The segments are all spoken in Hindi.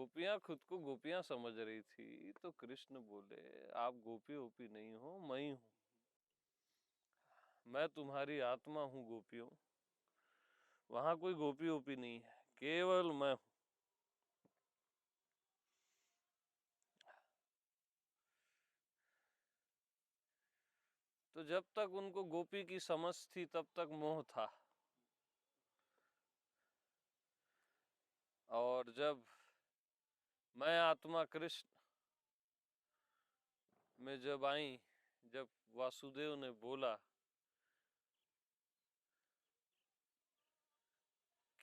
गोपियां खुद को गोपियां समझ रही थी, तो कृष्ण बोले आप गोपी ओपी नहीं हो, मैं ही हूं। मैं तुम्हारी आत्मा हूं गोपियों। वहां कोई गोपी ओपी नहीं है, केवल मैं हूं। तो जब तक उनको गोपी की समझ थी तब तक मोह था, और जब मैं आत्मा कृष्ण में जब आई, जब वासुदेव ने बोला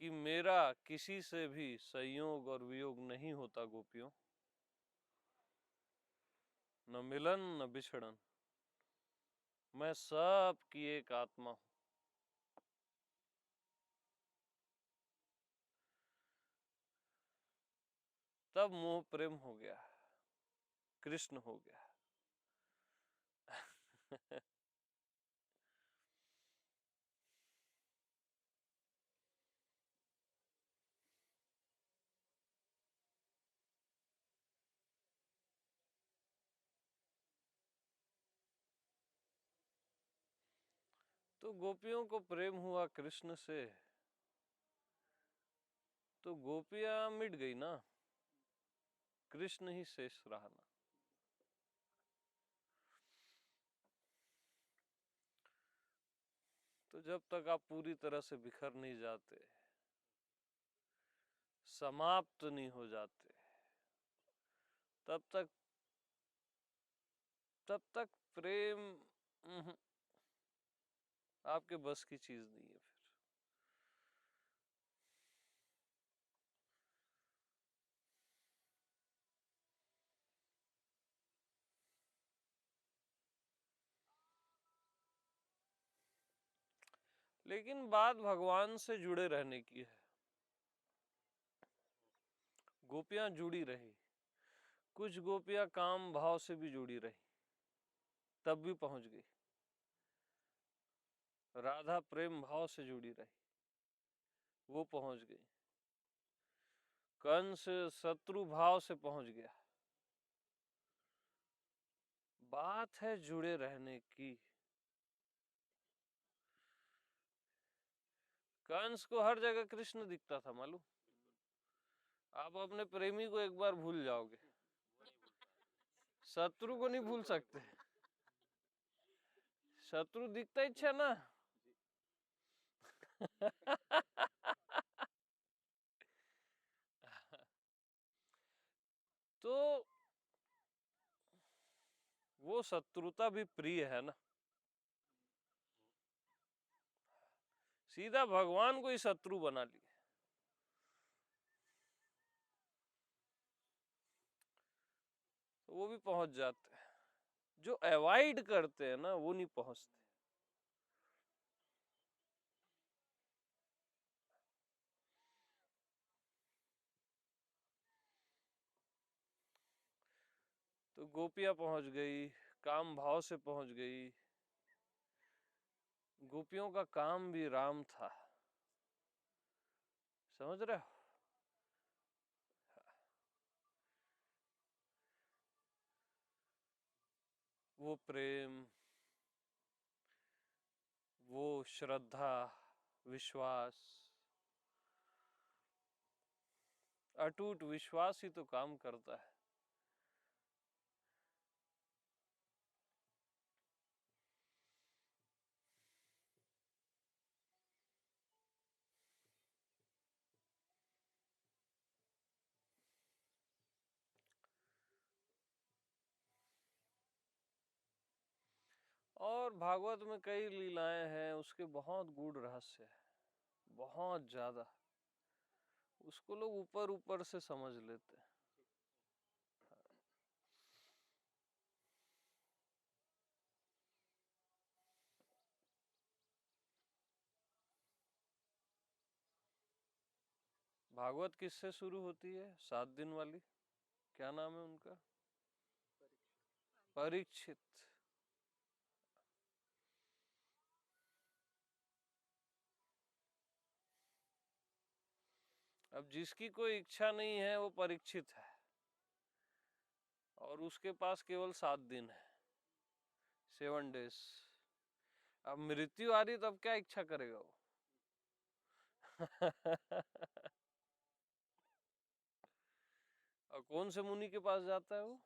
कि मेरा किसी से भी संयोग और वियोग नहीं होता गोपियों, न मिलन न बिछड़न, मैं सब की एक आत्मा हूं, तब मोह प्रेम हो गया, कृष्ण हो गया। तो गोपियों को प्रेम हुआ कृष्ण से, तो गोपियां मिट गई ना, कृष्ण ही शेष रहा ना। तो जब तक आप पूरी तरह से बिखर नहीं जाते, समाप्त नहीं हो जाते, तब तक प्रेम आपके बस की चीज नहीं है फिर। लेकिन बात भगवान से जुड़े रहने की है। गोपियां जुड़ी रही, कुछ गोपियां काम भाव से भी जुड़ी रही, तब भी पहुंच गई। राधा प्रेम भाव से जुड़ी रही, वो पहुंच गई। कंस शत्रु भाव से पहुंच गया। बात है जुड़े रहने की। कंस को हर जगह कृष्ण दिखता था, मालूम। आप अपने प्रेमी को एक बार भूल जाओगे, शत्रु को नहीं भूल सकते। शत्रु दिखता ही अच्छा ना। तो वो शत्रुता भी प्रिय है ना। सीधा भगवान को ही शत्रु बना लिया। तो वो भी पहुंच जाते हैं, जो अवॉइड करते हैं ना वो नहीं पहुंचते। तो गोपियां पहुंच गई, काम भाव से पहुंच गई। गोपियों का काम भी राम था, समझ रहे हो। वो प्रेम, वो श्रद्धा, विश्वास, अटूट विश्वास ही तो काम करता है। और भागवत में कई लीलाएं हैं, उसके बहुत गूढ़ रहस्य है, बहुत ज्यादा। उसको लोग ऊपर ऊपर से समझ लेते हैं। भागवत किससे शुरू होती है? 7 दिन वाली, क्या नाम है उनका? परीक्षित। अब जिसकी कोई इच्छा नहीं है वो परीक्षित है, और उसके पास केवल 7 दिन है, 7 days। अब मृत्यु आ रही तो अब क्या इच्छा करेगा वो? और कौन से मुनि के पास जाता है वो?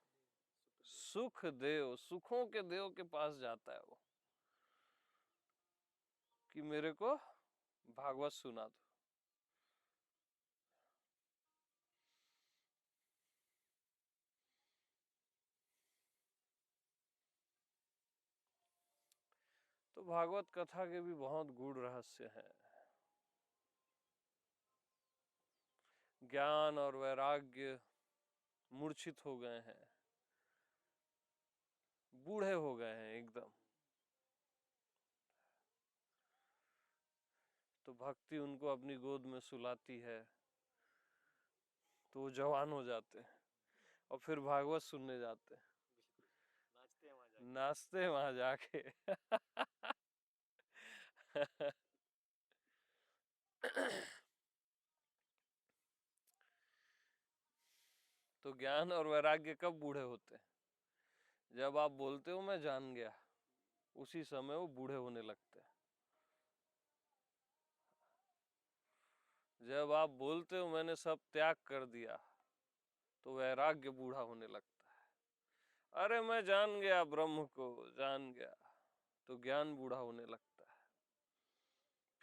सुख देव, सुखों के देव के पास जाता है वो, कि मेरे को भागवत सुना दो। तो भागवत कथा के भी बहुत गूढ़ रहस्य हैं। ज्ञान और वैराग्य मूर्छित हो गए हैं, बूढ़े हो गए हैं एकदम, तो भक्ति उनको अपनी गोद में सुलाती है तो वो जवान हो जाते हैं, और फिर भागवत सुनने जाते हैं, नाचते वहां जाके। तो ज्ञान और वैराग्य कब बूढ़े होते हैं? जब आप बोलते हो मैं जान गया, उसी समय वो बूढ़े होने लगते हैं। जब आप बोलते हो मैंने सब त्याग कर दिया, तो वैराग्य बूढ़ा होने लगता है। अरे मैं जान गया ब्रह्म को, जान गया, तो ज्ञान बूढ़ा होने लगता है।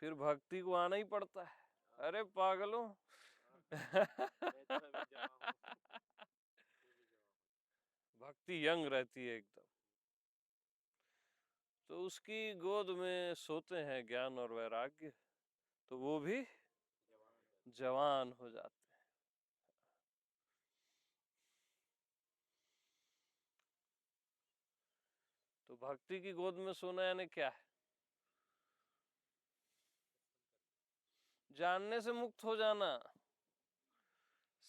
फिर भक्ति को आना ही पड़ता है। अरे पागलों। भक्ति यंग रहती है एकदम, तो उसकी गोद में सोते हैं ज्ञान और वैराग्य, तो वो भी जवान हो जाते हैं। तो भक्ति की गोद में सोना यानी क्या है? जानने से मुक्त हो जाना,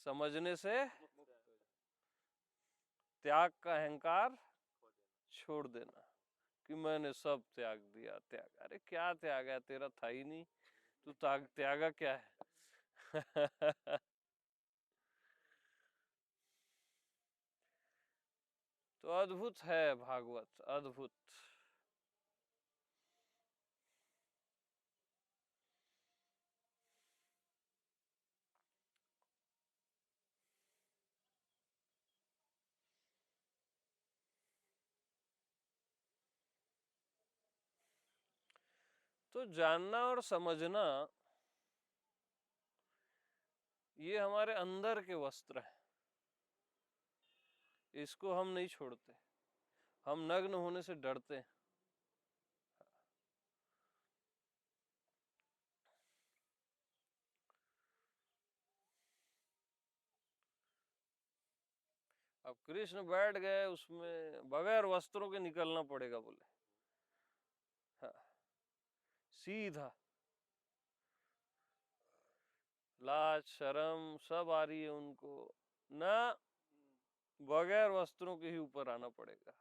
समझने से, त्याग का अहंकार छोड़ देना, कि मैंने सब त्याग दिया। त्याग, अरे क्या त्याग है, तेरा था ही नहीं, तू त्यागा क्या है? तो अद्भुत है भागवत, अद्भुत। तो जानना और समझना ये हमारे अंदर के वस्त्र हैं, इसको हम नहीं छोड़ते, हम नग्न होने से डरते हैं। अब कृष्ण बैठ गए उसमें, बगैर वस्त्रों के निकलना पड़ेगा बोले। हाँ, सीधा, लाज शर्म सब आ रही है उनको ना, बगैर वस्त्रों के ही ऊपर आना पड़ेगा।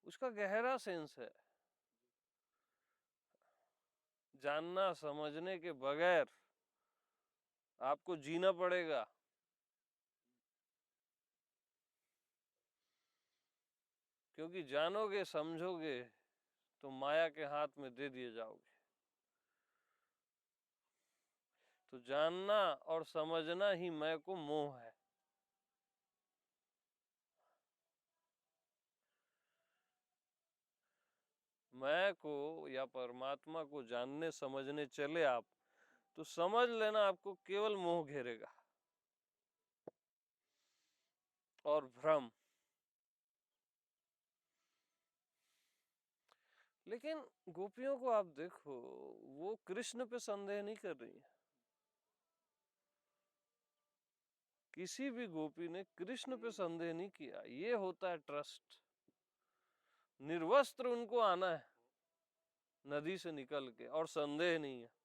उसका गहरा सेंस है, जानना समझने के बगैर आपको जीना पड़ेगा। क्योंकि जानोगे समझोगे तो माया के हाथ में दे दिए जाओगे। तो जानना और समझना ही मैं को मोह है। मैं को या परमात्मा को जानने समझने चले आप, तो समझ लेना आपको केवल मोह घेरेगा और भ्रम। लेकिन गोपियों को आप देखो, वो कृष्ण पे संदेह नहीं कर रही है। किसी भी गोपी ने कृष्ण पे संदेह नहीं किया। ये होता है ट्रस्ट। निर्वस्त्र उनको आना है नदी से निकल के, और संदेह नहीं है।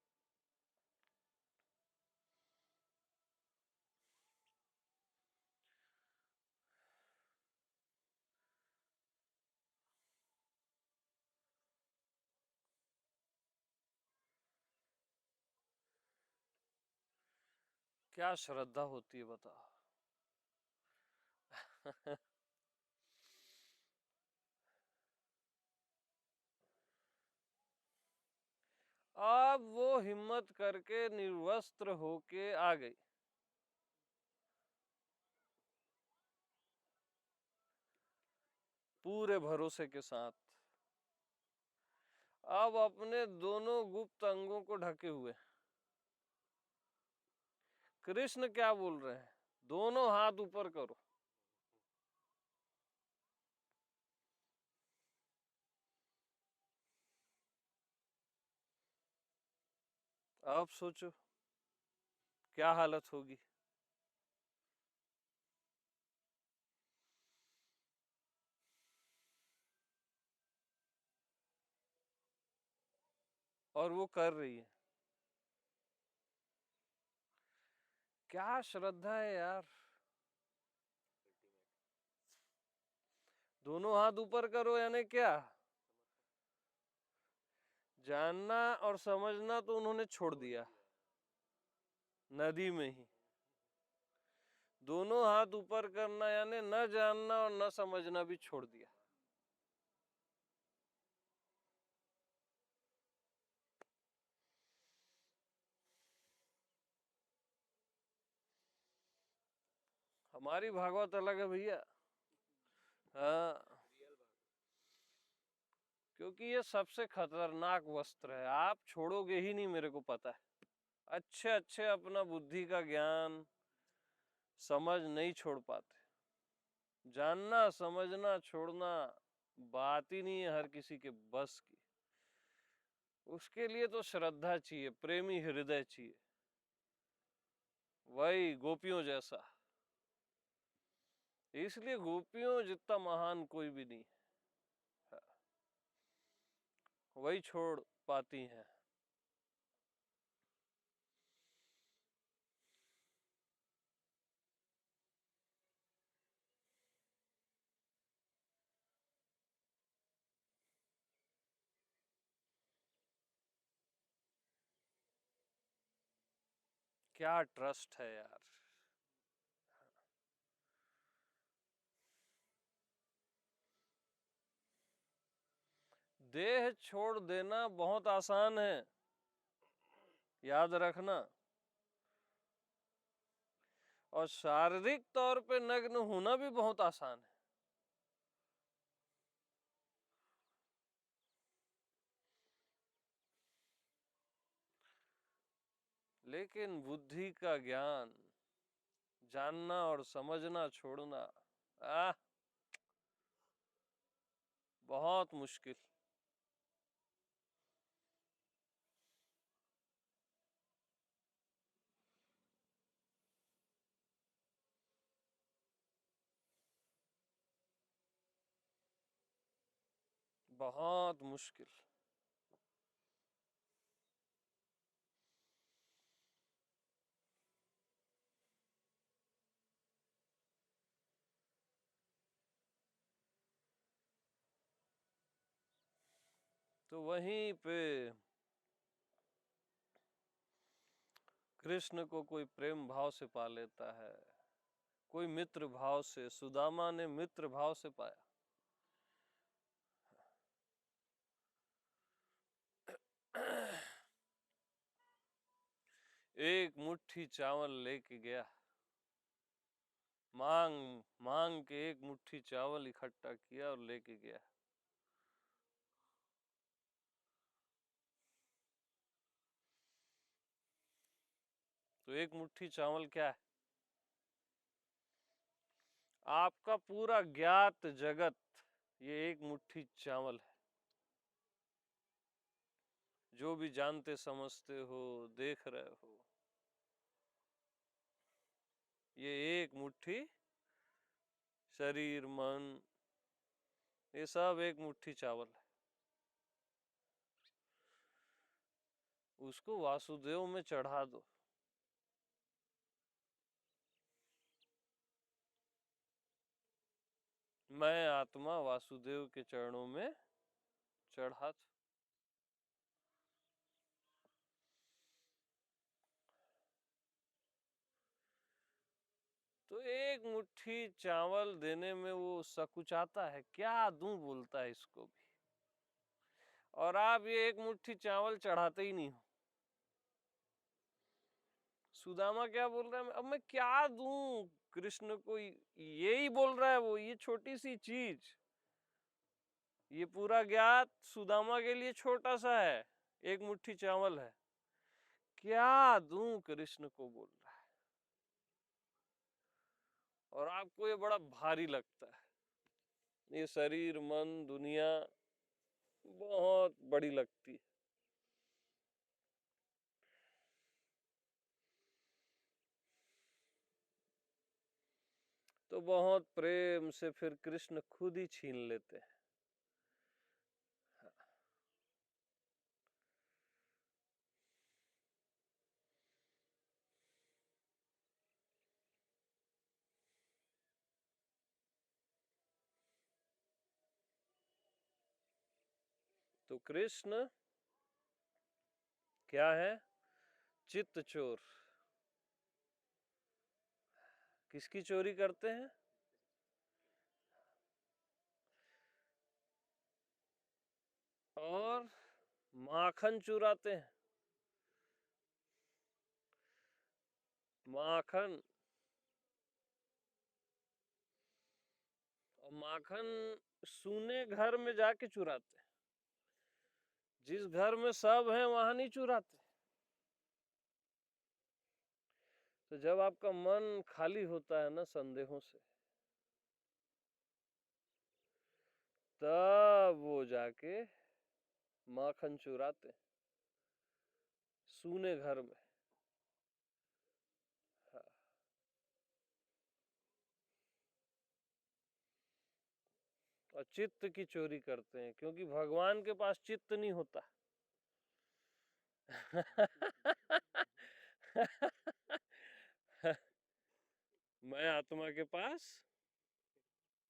क्या श्रद्धा होती है बताओ। अब वो हिम्मत करके निर्वस्त्र होके आ गई। पूरे भरोसे के साथ। अब अपने दोनों गुप्त अंगों को ढके हुए कृष्ण क्या बोल रहे हैं, दोनों हाथ ऊपर करो। अब सोचो क्या हालत होगी। और वो कर रही है। क्या श्रद्धा है यार। दोनों हाथ ऊपर करो यानी क्या, जानना और समझना तो उन्होंने छोड़ दिया नदी में ही। दोनों हाथ ऊपर करना यानी न जानना और न समझना भी छोड़ दिया। हमारी भागवत अलग है भैया। हाँ, क्योंकि ये सबसे खतरनाक वस्त्र है, आप छोड़ोगे ही नहीं, मेरे को पता है। अच्छे अच्छे अपना बुद्धि का ज्ञान समझ नहीं छोड़ पाते। जानना समझना छोड़ना बात ही नहीं है हर किसी के बस की। उसके लिए तो श्रद्धा चाहिए, प्रेमी हृदय चाहिए, वही गोपियों जैसा। इसलिए गोपियों जितना महान कोई भी नहीं है, वही छोड़ पाती हैं। क्या ट्रस्ट है यार। देह छोड़ देना बहुत आसान है, याद रखना। और शारीरिक तौर पे नग्न होना भी बहुत आसान है। लेकिन बुद्धि का ज्ञान, जानना और समझना छोड़ना, आ बहुत मुश्किल। बहुत मुश्किल। तो वहीं पे कृष्ण को कोई प्रेम भाव से पा लेता है, कोई मित्र भाव से। सुदामा ने मित्र भाव से पाया। एक मुट्ठी चावल लेके गया, मांग मांग के एक मुट्ठी चावल इकट्ठा किया और लेके गया। तो एक मुट्ठी चावल क्या है, आपका पूरा ज्ञात जगत ये एक मुट्ठी चावल है। जो भी जानते समझते हो, देख रहे हो, ये एक मुट्ठी, शरीर मन ये सब एक मुट्ठी चावल है। उसको वासुदेव में चढ़ा दो। मैं आत्मा वासुदेव के चरणों में चढ़ा दो। एक मुट्ठी चावल देने में वो सकुचाता है, क्या दूं बोलता है इसको भी। और आप ये एक मुट्ठी चावल चढ़ाते ही नहीं हो। सुदामा क्या बोल रहा है, अब मैं क्या दूं कृष्ण को, यही बोल रहा है वो, ये छोटी सी चीज, ये पूरा ज्ञात सुदामा के लिए छोटा सा है, एक मुट्ठी चावल है, क्या दूं कृष्ण को बोल रहा है। और आपको ये बड़ा भारी लगता है, ये शरीर मन दुनिया बहुत बड़ी लगती है। तो बहुत प्रेम से फिर कृष्ण खुद ही छीन लेते हैं। तो कृष्ण क्या है, चित्त चोर। किसकी चोरी करते हैं, और माखन चुराते हैं। माखन, और माखन सूने घर में जाके चुराते हैं, जिस घर में सब है वहां नहीं चुराते। तो जब आपका मन खाली होता है ना संदेहों से, तब वो जाके माखन चुराते हैं सूने घर में। हाँ। और चित्त की चोरी करते हैं, क्योंकि भगवान के पास चित्त नहीं होता। मैं आत्मा के पास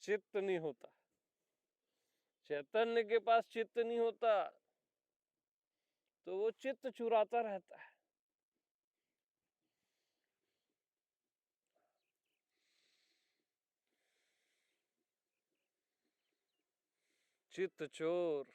चित्त नहीं होता, चैतन्य के पास चित्त नहीं होता, तो वो चित्त चुराता रहता है। चित्त चोर।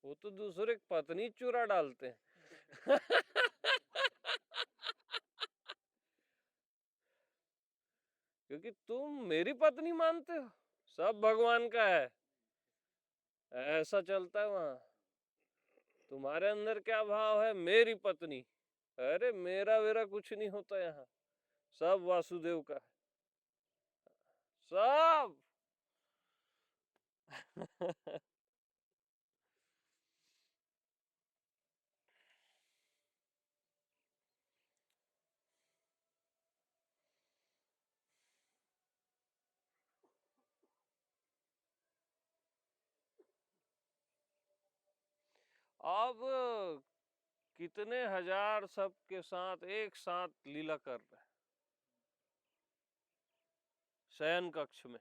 वो तो दूसरे की पत्नी चुरा डालते हैं। क्योंकि तुम मेरी पत्नी मानते हो, सब भगवान का है, ऐसा चलता है वहां। तुम्हारे अंदर क्या भाव है, मेरी पत्नी। अरे मेरा वेरा कुछ नहीं होता यहाँ, सब वासुदेव का है, सब। अब कितने हजार सबके साथ एक साथ लीला कर रहे हैं शयन कक्ष में।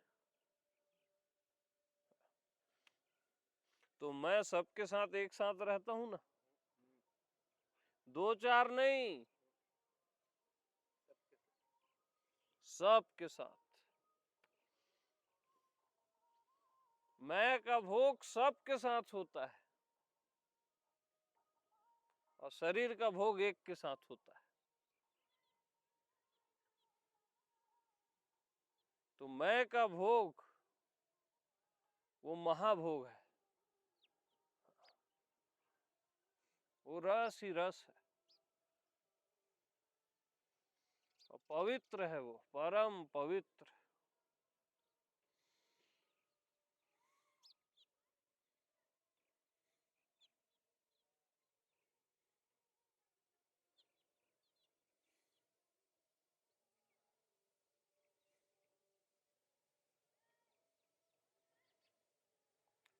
तो मैं सबके साथ एक साथ रहता हूं ना, दो चार नहीं, सबके साथ। मैं का भोग सबके साथ होता है, और शरीर का भोग एक के साथ होता है। तो मैं का भोग वो महाभोग है, वो रस ही रस है, और पवित्र है, वो परम पवित्र।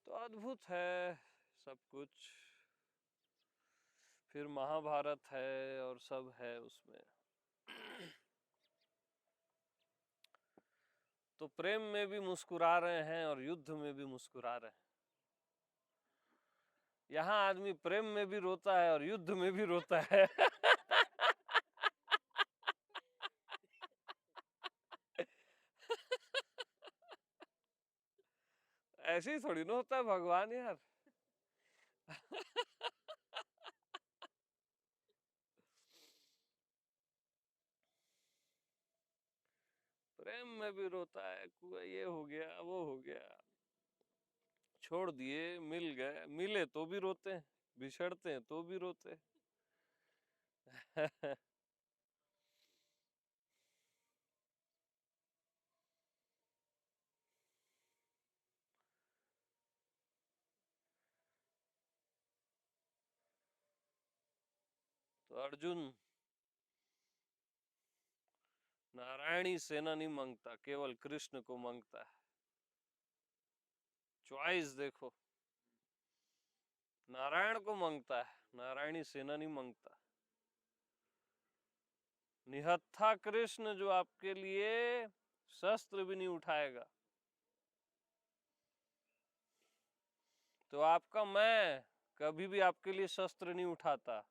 तो अद्भुत है सब कुछ। फिर महाभारत है और सब है उसमें। तो प्रेम में भी मुस्कुरा रहे हैं और युद्ध में भी मुस्कुरा रहे हैं। यहाँ आदमी प्रेम में भी रोता है और युद्ध में भी रोता है। ऐसे ही थोड़ी ना होता है भगवान यार। प्रेम में भी रोता है, ये हो गया वो हो गया, छोड़ दिए, मिल गए, मिले तो भी रोते हैं, बिछड़ते हैं तो भी रोते हैं। तो अर्जुन नारायणी सेना नहीं मांगता, केवल कृष्ण को मांगता है। चॉइस देखो, नारायण को मांगता है, नारायणी सेना नहीं मांगता। निहत्था कृष्ण जो आपके लिए शस्त्र भी नहीं उठाएगा। तो आपका मैं कभी भी आपके लिए शस्त्र नहीं उठाता।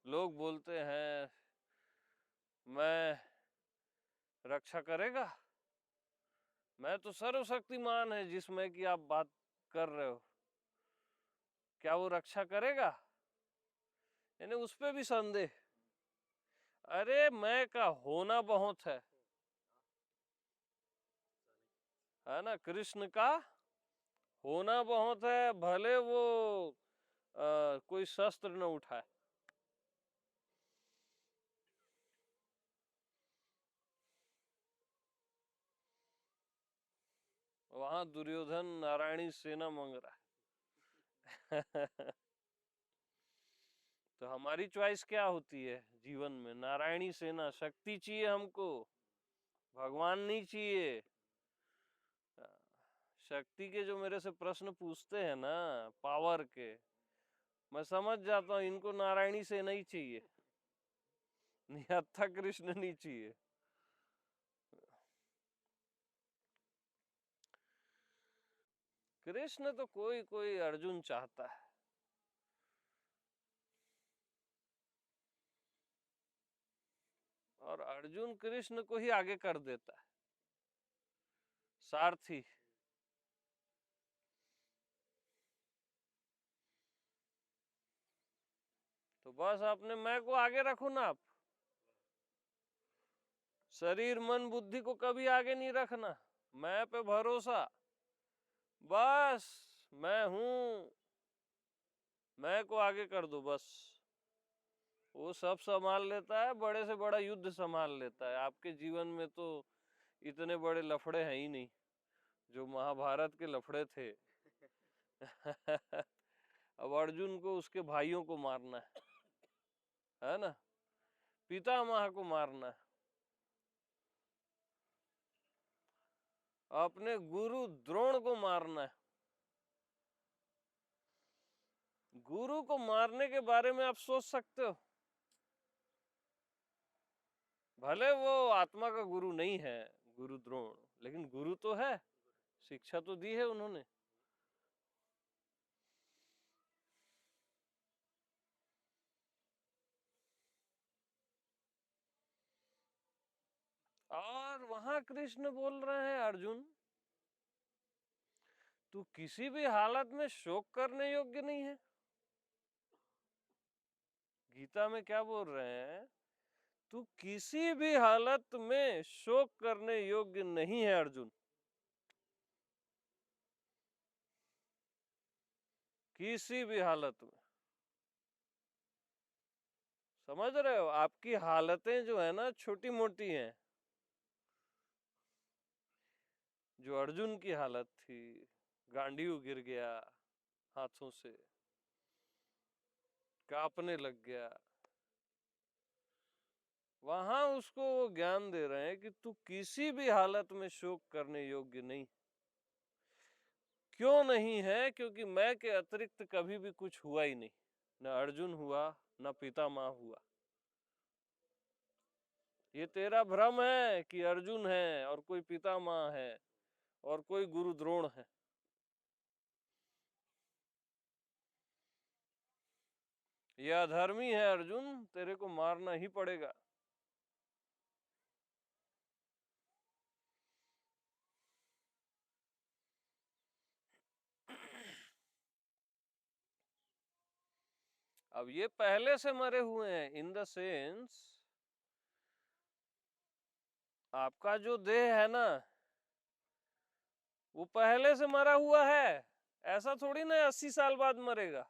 लोग बोलते हैं मैं रक्षा करेगा, मैं तो सर्वशक्तिमान है जिसमें कि आप बात कर रहे हो, क्या वो रक्षा करेगा? यानी उस पे भी संदेह। अरे मैं का होना बहुत है ना, कृष्ण का होना बहुत है, भले वो कोई शस्त्र न उठाए। वहां दुर्योधन नारायणी सेना मांग रहा है। तो हमारी चॉइस क्या होती है जीवन में? नारायणी सेना, शक्ति चाहिए हमको, भगवान नहीं चाहिए। शक्ति के जो मेरे से प्रश्न पूछते हैं ना, पावर के, मैं समझ जाता हूँ इनको नारायणी सेना ही चाहिए, निहत्था कृष्ण नहीं चाहिए। कृष्ण तो कोई कोई अर्जुन चाहता है, और अर्जुन कृष्ण को ही आगे कर देता है, सारथी। तो बस अपने मैं को आगे रखो ना आप, शरीर मन बुद्धि को कभी आगे नहीं रखना, मैं पे भरोसा, बस मैं हूं, मैं को आगे कर दो बस। वो सब संभाल लेता है, बड़े से बड़ा युद्ध संभाल लेता है। आपके जीवन में तो इतने बड़े लफड़े हैं ही नहीं जो महाभारत के लफड़े थे। अब अर्जुन को उसके भाइयों को मारना है ना, पितामह को मारना है, अपने गुरु द्रोण को मारना है। गुरु को मारने के बारे में आप सोच सकते हो? भले वो आत्मा का गुरु नहीं है गुरु द्रोण, लेकिन गुरु तो है, शिक्षा तो दी है उन्होंने। और वहां कृष्ण बोल रहे हैं अर्जुन तू किसी भी हालत में शोक करने योग्य नहीं है। गीता में क्या बोल रहे हैं? तू किसी भी हालत में शोक करने योग्य नहीं है अर्जुन। किसी भी हालत में, समझ रहे हो? आपकी हालतें जो है ना छोटी मोटी हैं। जो अर्जुन की हालत थी, गांडीव गिर गया हाथों से, कांपने लग गया, वहां उसको वो ज्ञान दे रहे हैं कि तू किसी भी हालत में शोक करने योग्य नहीं। क्यों नहीं है? क्योंकि मैं के अतिरिक्त कभी भी कुछ हुआ ही नहीं, न अर्जुन हुआ, न पितामह हुआ। ये तेरा भ्रम है कि अर्जुन है और कोई पितामह है और कोई गुरु द्रोण है। ये अधर्मी है अर्जुन, तेरे को मारना ही पड़ेगा। अब ये पहले से मरे हुए हैं, इन द सेंस आपका जो देह है ना वो पहले से मरा हुआ है। ऐसा थोड़ी ना 80 साल बाद मरेगा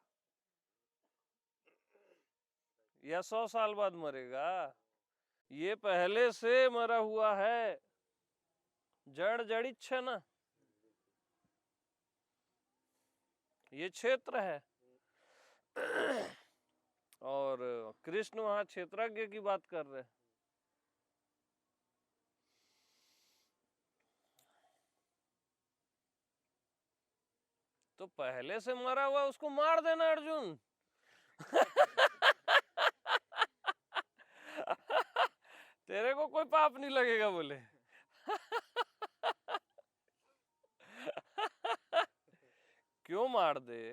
या 100 साल बाद मरेगा। ये पहले से मरा हुआ है, जड़ जड़िच्छ है ना, ये क्षेत्र है। और कृष्ण वहां क्षेत्रज्ञ की बात कर रहे हैं। तो पहले से मरा हुआ उसको मार देना अर्जुन। तेरे को कोई पाप नहीं लगेगा बोले। क्यों मार दे?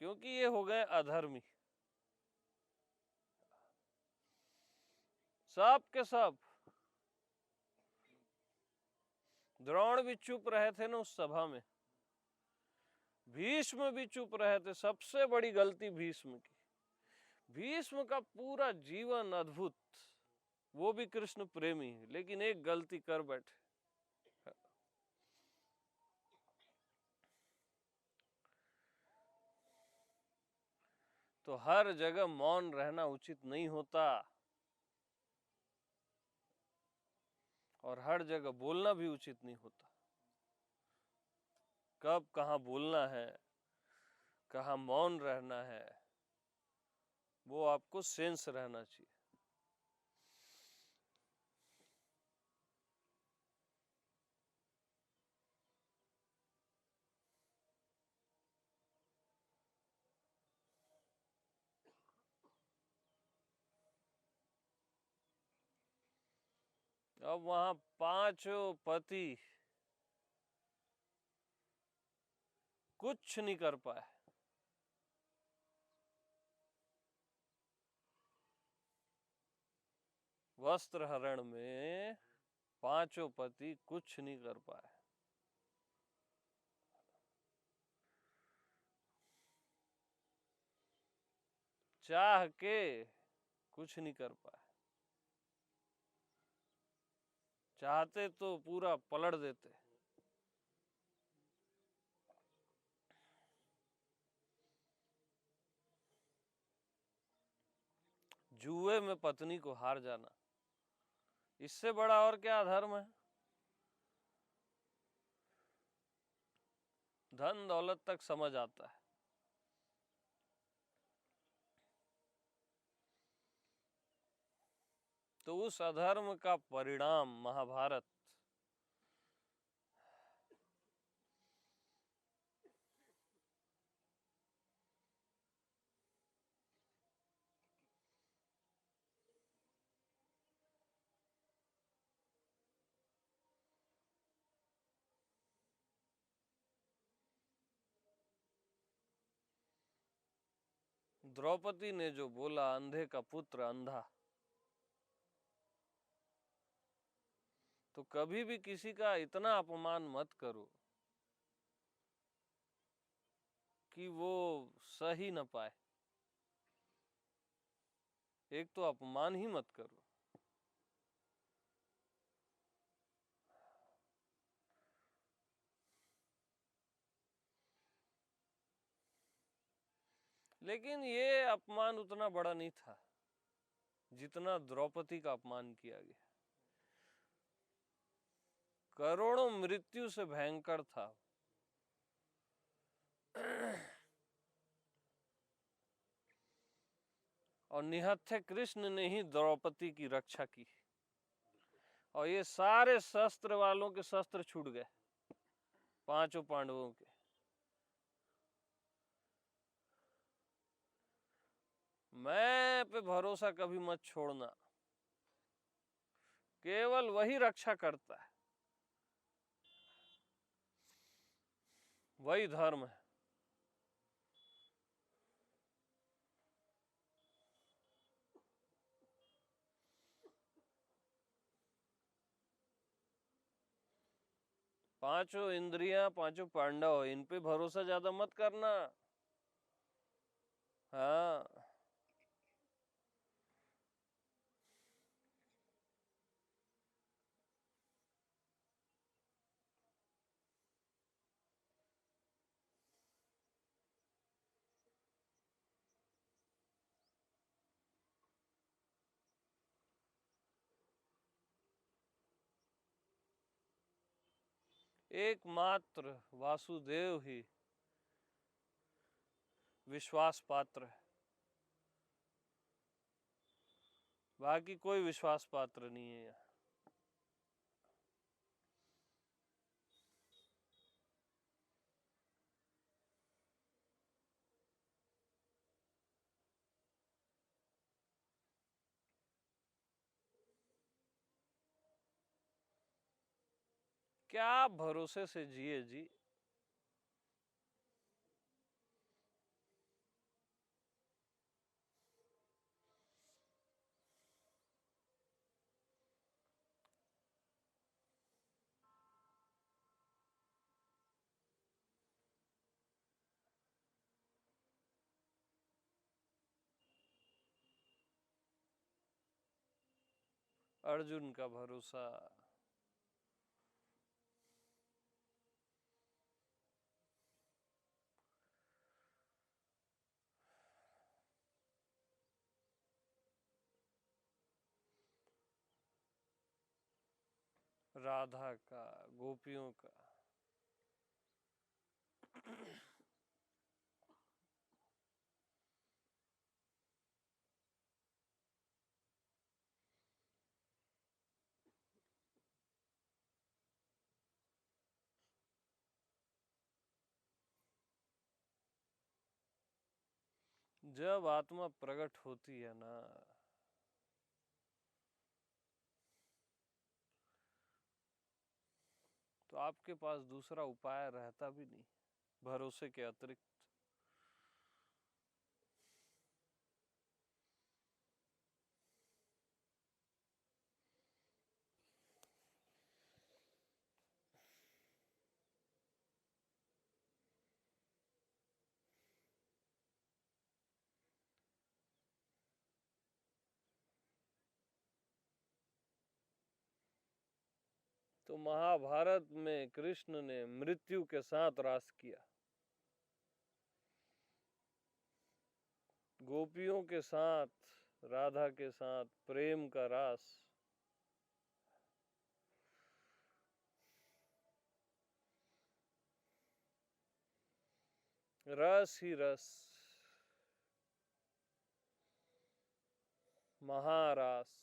क्योंकि ये हो गए अधर्मी, सब के सब। द्रोण भी चुप रहे थे ना उस सभा में, भीष्म भी चुप रहे थे। सबसे बड़ी गलती भीष्म की। भीष्म का पूरा जीवन अद्भुत, वो भी कृष्ण प्रेमी, लेकिन एक गलती कर बैठे। तो हर जगह मौन रहना उचित नहीं होता और हर जगह बोलना भी उचित नहीं होता। कब कहाँ बोलना है, कहाँ मौन रहना है, वो आपको सेंस रहना चाहिए। अब वहां पांचों पति कुछ नहीं कर पाए। वस्त्र हरण में पांचों पति कुछ नहीं कर पाए। चाह के कुछ नहीं कर पाए। चाहते तो पूरा पलट देते। जुए में पत्नी को हार जाना, इससे बड़ा और क्या अधर्म है? धन दौलत तक समझ आता है। तो उस अधर्म का परिणाम महाभारत। द्रौपदी ने जो बोला, अंधे का पुत्र अंधा, तो कभी भी किसी का इतना अपमान मत करो कि वो सही न पाए। एक तो अपमान ही मत करो। लेकिन ये अपमान उतना बड़ा नहीं था जितना द्रौपदी का अपमान किया गया। करोड़ों मृत्यु से भयंकर था। और निहत्थे कृष्ण ने ही द्रौपदी की रक्षा की और ये सारे शस्त्र वालों के शस्त्र छूट गए, पांचों पांडवों के। मैं पे भरोसा कभी मत छोड़ना। केवल वही रक्षा करता है, वही धर्म है। पांचों इंद्रियां, पांचों पांडव, इन पे भरोसा ज्यादा मत करना। हाँ, एकमात्र वासुदेव ही विश्वास पात्र है, बाकी कोई विश्वास पात्र नहीं है यहाँ। क्या भरोसे से जिए जी। अर्जुन का भरोसा। राधा का, गोपियों का। जब आत्मा प्रकट होती है ना, तो आपके पास दूसरा उपाय रहता भी नहीं भरोसे के अतिरिक्त। तो महाभारत में कृष्ण ने मृत्यु के साथ रास किया, गोपियों के साथ, राधा के साथ प्रेम का रास। रस ही रस, महारास।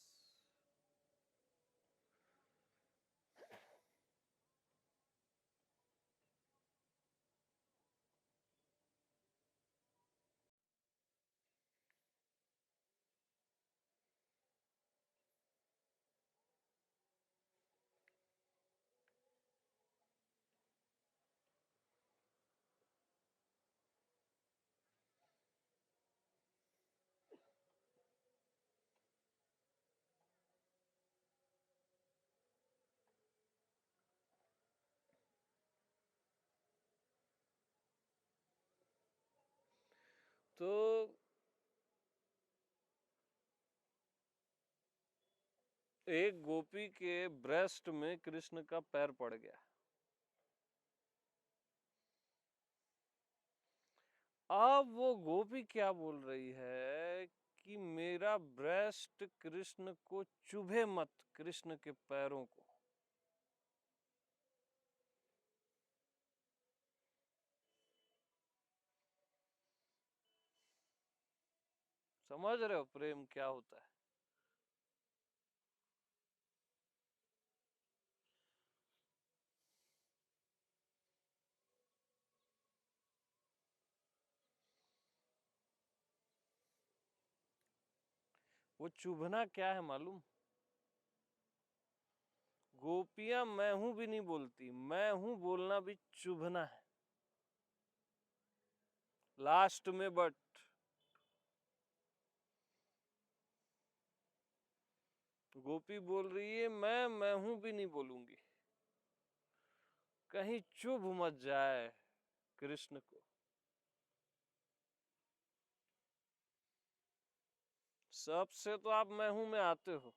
तो एक गोपी के ब्रेस्ट में कृष्ण का पैर पड़ गया। अब वो गोपी क्या बोल रही है कि मेरा ब्रेस्ट कृष्ण को चुभे मत, कृष्ण के पैरों को। समझ रहे हो प्रेम क्या होता है? वो चुभना क्या है मालूम? गोपियां मैं हूं भी नहीं बोलती, मैं हूं बोलना भी चुभना है लास्ट में। बट गोपी बोल रही है मैं हूं भी नहीं बोलूंगी, कहीं चुभ मत जाए कृष्ण को। सबसे तो आप मैं हूं में आते हो,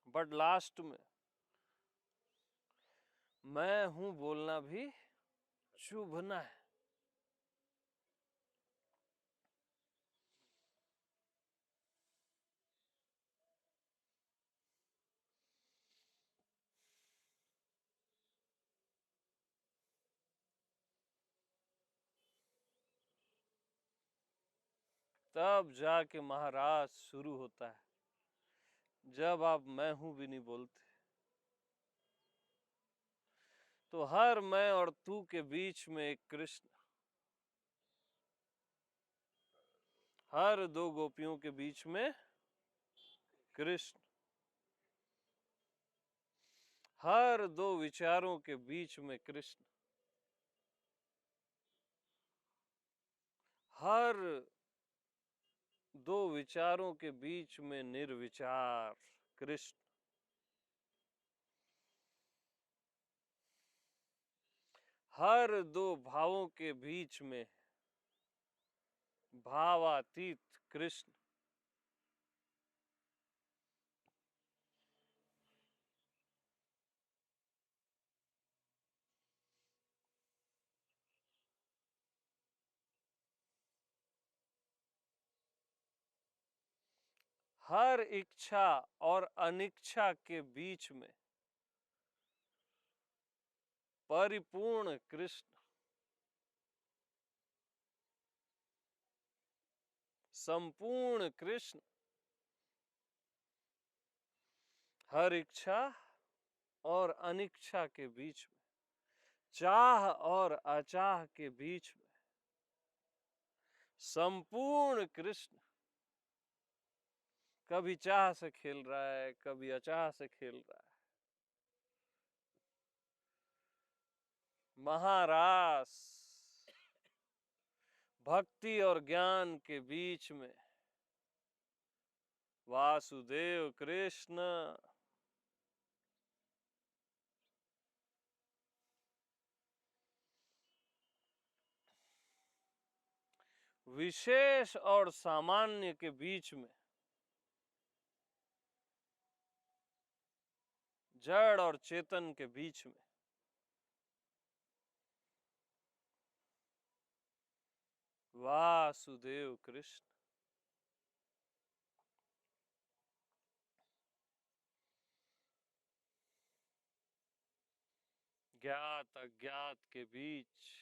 बट लास्ट में मैं हूं बोलना भी चुभना है। तब जाके महाराज शुरू होता है, जब आप मैं हूं भी नहीं बोलते तो हर मैं और तू के बीच में एक कृष्ण, हर दो गोपियों के बीच में कृष्ण, हर दो विचारों के बीच में कृष्ण, हर दो विचारों के बीच में निर्विचार कृष्ण, हर दो भावों के बीच में भावातीत कृष्ण। हर इच्छा और अनिच्छा के बीच में परिपूर्ण कृष्ण, संपूर्ण कृष्ण। हर इच्छा और अनिच्छा के बीच में, चाह और अचाह के बीच में संपूर्ण कृष्ण। कभी चाह से खेल रहा है, कभी अचाह से खेल रहा है। महारास भक्ति और ज्ञान के बीच में वासुदेव कृष्ण। विशेष और सामान्य के बीच में, जड़ और चेतन के बीच में वासुदेव कृष्ण। ज्ञात अज्ञात के बीच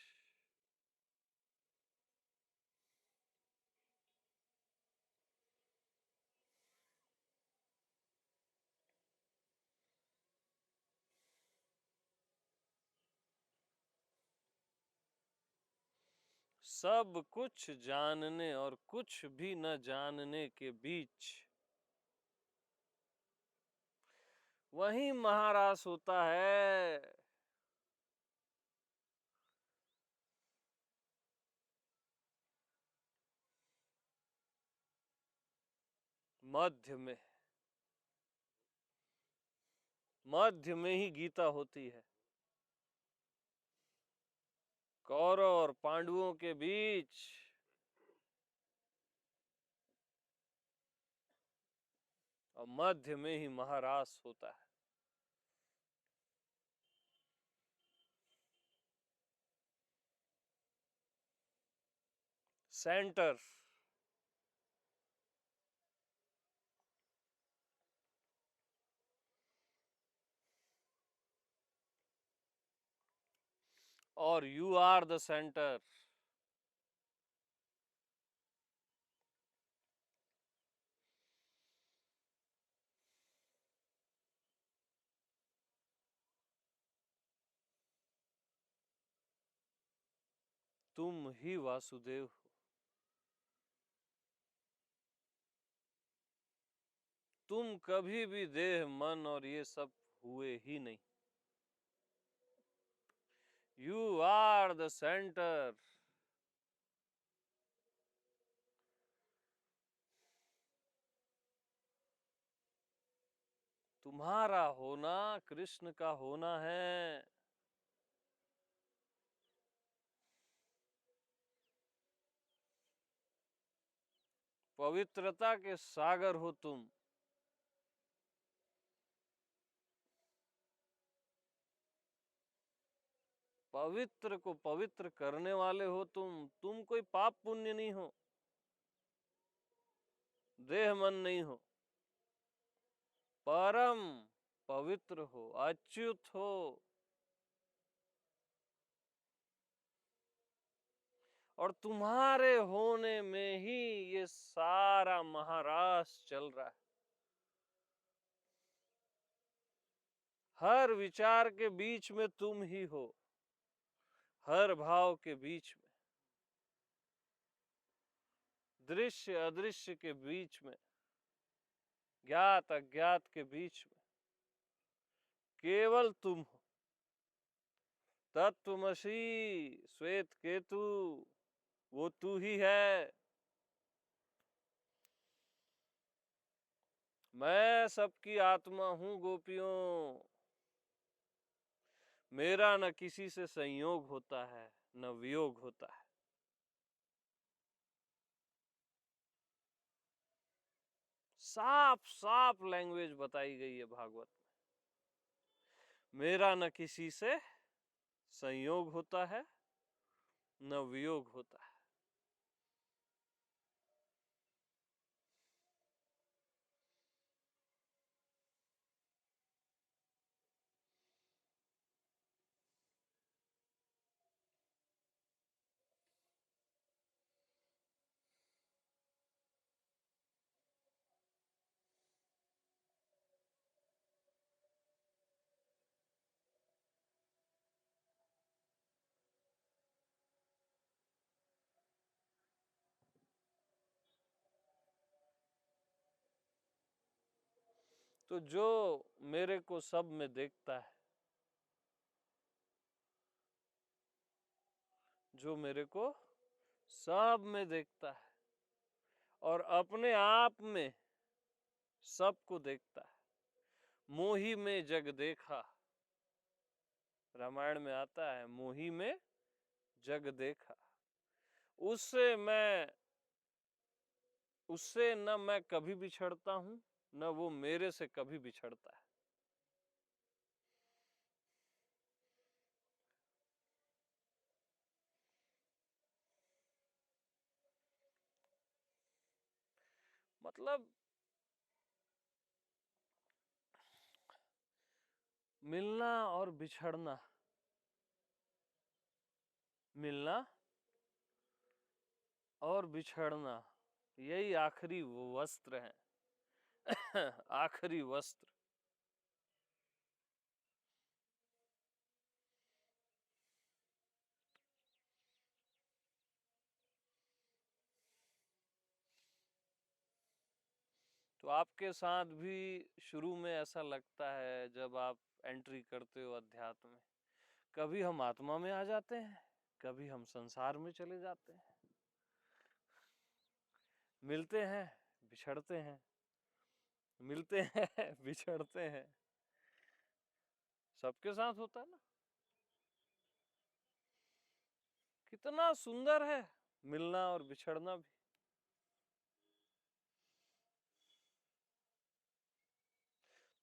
सब कुछ जानने और कुछ भी न जानने के बीच वही महारास होता है। मध्य में, मध्य में ही गीता होती है। कौरव और पांडवों के बीच और मध्य में ही महारास होता है। सेंटर। और यू आर द सेंटर। तुम ही वासुदेव हो। तुम कभी भी देह मन और ये सब हुए ही नहीं। You are the centre. तुम्हारा होना कृष्ण का होना है। पवित्रता के सागर हो तुम। पवित्र को पवित्र करने वाले हो तुम कोई पाप पुण्य नहीं हो, देह मन नहीं हो, परम पवित्र हो, अच्युत हो। और तुम्हारे होने में ही ये सारा महाराष्ट्र चल रहा है। हर विचार के बीच में तुम ही हो, हर भाव के बीच में, दृश्य अदृश्य के बीच में, ज्ञात अज्ञात के बीच में केवल तुम हो। तत्वमसी श्वेत केतु वो तू ही है। मैं सबकी आत्मा हूं गोपियों। मेरा न किसी से संयोग होता है न वियोग होता है। साफ साफ लैंग्वेज बताई गई है भागवत में। मेरा न किसी से संयोग होता है न वियोग होता है। तो जो मेरे को सब में देखता है, जो मेरे को सब में देखता है और अपने आप में सबको देखता है। मोही में जग देखा, रामायण में आता है, मोही में जग देखा। उससे न मैं कभी बिछड़ता हूं न वो मेरे से कभी बिछड़ता है। मतलब मिलना और बिछड़ना, मिलना और बिछड़ना, यही आखिरी वो वस्त्र है। आखिरी वस्त्र। तो आपके साथ भी शुरू में ऐसा लगता है जब आप एंट्री करते हो अध्यात्म में, कभी हम आत्मा में आ जाते हैं, कभी हम संसार में चले जाते हैं, मिलते हैं बिछड़ते हैं, मिलते हैं बिछड़ते हैं। सबके साथ होता है ना। कितना सुंदर है मिलना और बिछड़ना भी।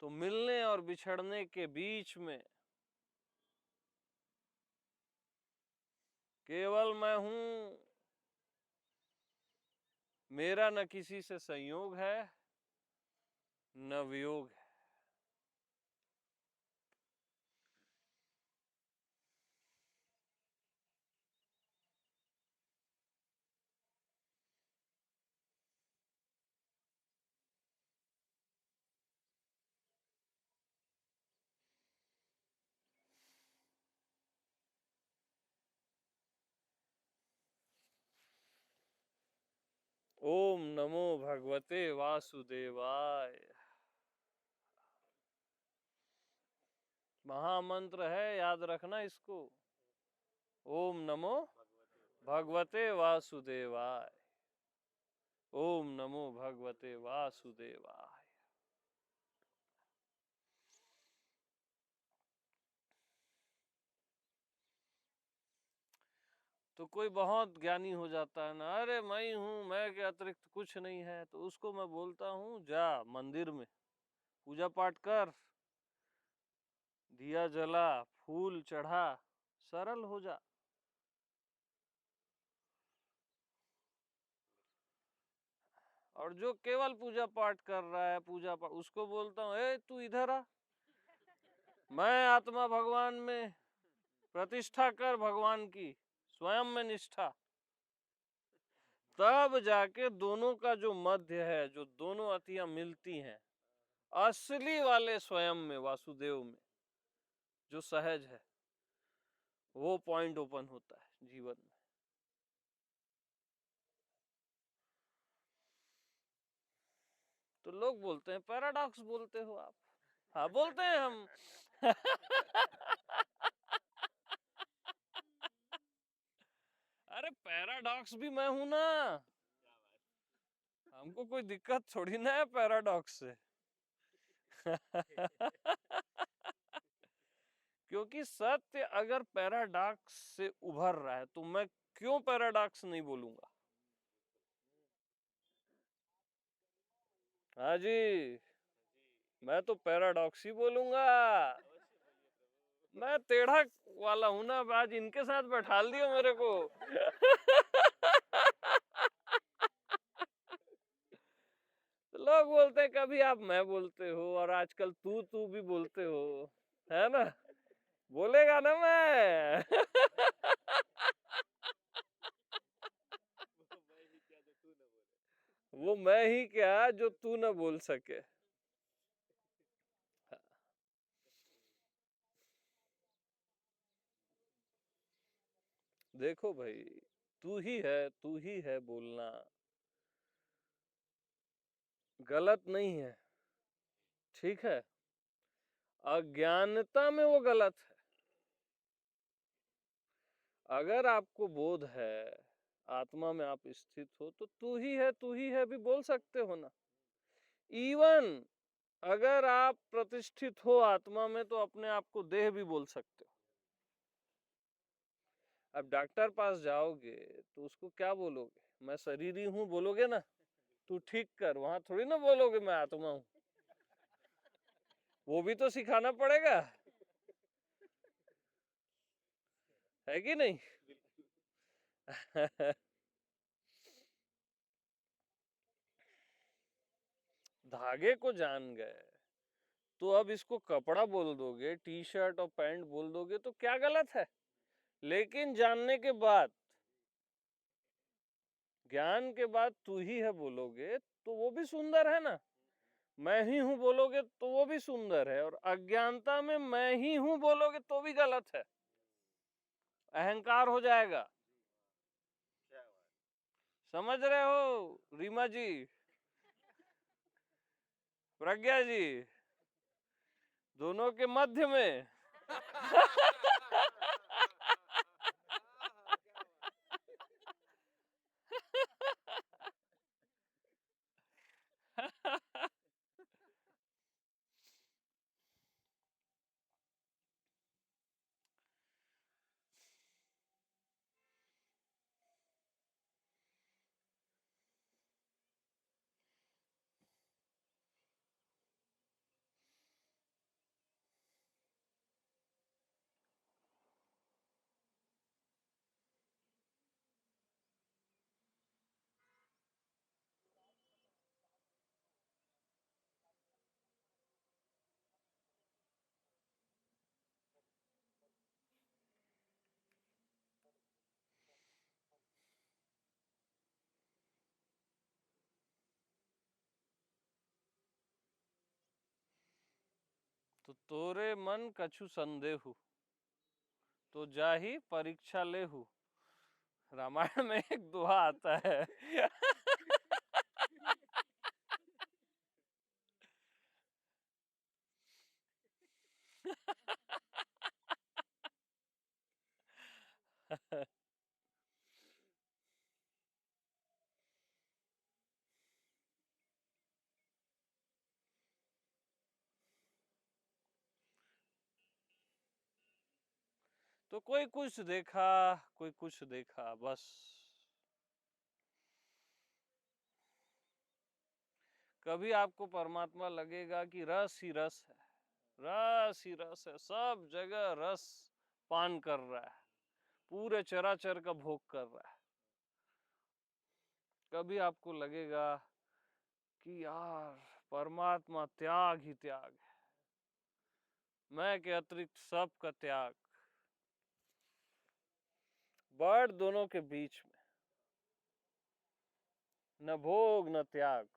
तो मिलने और बिछड़ने के बीच में केवल मैं हूं। मेरा न किसी से संयोग है न वियोग है। ओम नमो भगवते वासुदेवाय। महामंत्र है, याद रखना इसको। ओम नमो भगवते वासुदेवाय। ओम नमो भगवते वासुदेवाय। तो कोई बहुत ज्ञानी हो जाता है ना, अरे मैं ही हूँ, मैं के अतिरिक्त कुछ नहीं है, तो उसको मैं बोलता हूँ जा मंदिर में पूजा पाठ कर, दिया जला, फूल चढ़ा, सरल हो जा। और जो केवल पूजा पाठ कर रहा है, पूजा पाठ, उसको बोलता हूँ ए तू इधर आ, मैं आत्मा भगवान में, प्रतिष्ठा कर भगवान की, स्वयं में निष्ठा। तब जाके दोनों का जो मध्य है, जो दोनों अतियां मिलती हैं असली वाले स्वयं में, वासुदेव में, जो सहज है, वो पॉइंट ओपन होता है जीवन में। तो लोग बोलते हैं पैराडॉक्स बोलते हो आप। हाँ बोलते हैं हम। अरे पैराडॉक्स भी मैं हूं ना, हमको कोई दिक्कत थोड़ी ना है पैराडॉक्स से। क्योंकि सत्य अगर पैराडॉक्स से उभर रहा है तो मैं क्यों पैराडॉक्स नहीं बोलूंगा। हाँ जी, मैं तो पैराडॉक्स ही बोलूंगा। मैं टेढ़ा वाला हूं ना, आज इनके साथ बैठा दियो मेरे को। तो लोग बोलते हैं कभी आप मैं बोलते हो, और आजकल तू तू भी बोलते हो, है ना, बोलेगा ना मैं। वो मैं ही क्या जो तू ना बोल सके। देखो भाई, तू ही है बोलना गलत नहीं है, ठीक है, अज्ञानता में वो गलत है। अगर आपको बोध है, आत्मा में आप स्थित हो, तो तू ही है भी बोल सकते हो ना। इवन अगर आप प्रतिष्ठित हो आत्मा में, तो अपने आप को देह भी बोल सकते हो। अब डॉक्टर पास जाओगे तो उसको क्या बोलोगे, मैं शरीर ही हूं बोलोगे ना, तू ठीक कर, वहां थोड़ी ना बोलोगे मैं आत्मा हूं। वो भी तो सिखाना पड़ेगा, है कि नहीं। धागे को जान गए तो अब इसको कपड़ा बोल दोगे, टी शर्ट और पैंट बोल दोगे तो क्या गलत है। लेकिन जानने के बाद, ज्ञान के बाद तू ही है बोलोगे तो वो भी सुंदर है ना। मैं ही हूं बोलोगे तो वो भी सुंदर है, और अज्ञानता में मैं ही हूं बोलोगे तो भी गलत है, अहंकार हो जाएगा। समझ रहे हो रीमा जी, प्रज्ञा जी, दोनों के मध्य में। तो तोरे मन कछु संदेहु, तो जाही परीक्षा लेहु। रामायण में एक दोहा आता है। तो कोई कुछ देखा, कोई कुछ देखा, बस। कभी आपको परमात्मा लगेगा कि रस ही रस है, रस ही रस है, सब जगह रस पान कर रहा है, पूरे चराचर का भोग कर रहा है। कभी आपको लगेगा कि यार परमात्मा त्याग ही त्याग है, मैं के अतिरिक्त सब का त्याग, बट दोनों के बीच में न भोग न त्याग।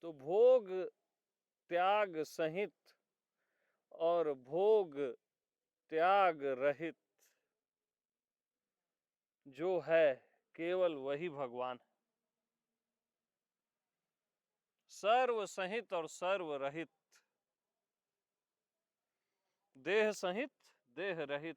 तो भोग त्याग सहित और भोग त्याग रहित जो है केवल वही भगवान है। सर्व सहित और सर्व रहित, देह सहित देह रहित।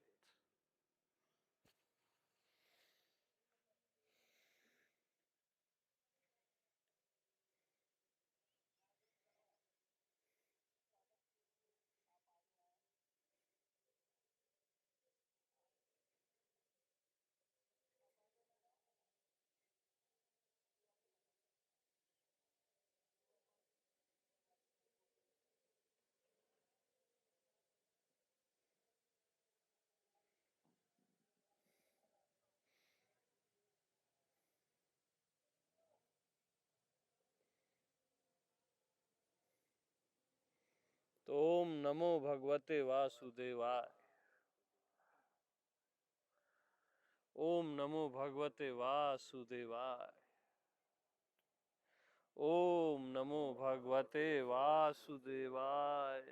तो ओम नमो भगवते वासुदेवाय। ओम नमो भगवते वासुदेवाय। ओम नमो भगवते वासुदेवाय।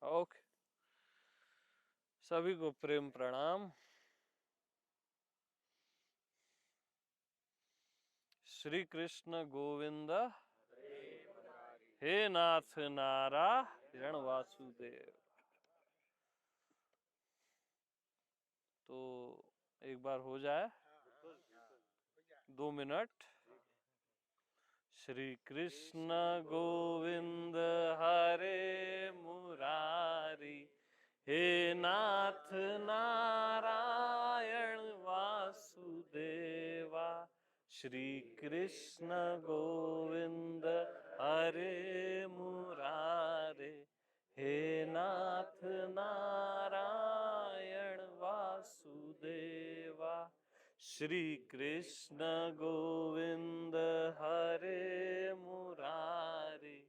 ओके, सभी को प्रेम प्रणाम। श्री कृष्ण गोविंद हे नाथ नारायण वासुदेव। तो एक बार हो जाए, 2 मिनट। श्री कृष्ण गोविंद हरे मुरारी, हे नाथ नारायण वासुदेवा। श्री कृष्ण गोविंद हरे मुरारे, हे नाथ नारायण वासुदेवा। श्री कृष्ण गोविंद हरे मुरारी,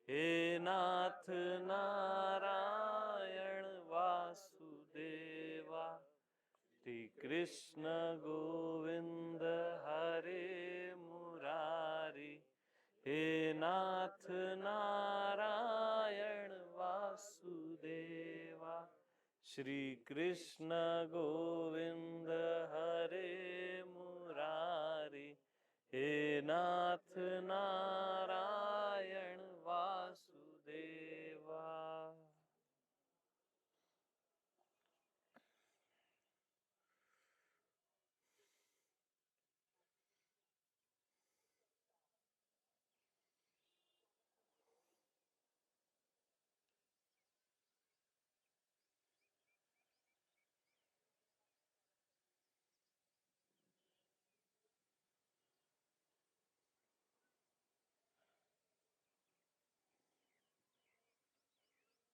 हे नाथ नारायण वासुदेवा। श्री कृष्ण गोविंद हरे मुरारी, हे नाथ नारायण वासुदेवा। श्री कृष्ण गोविंद हरे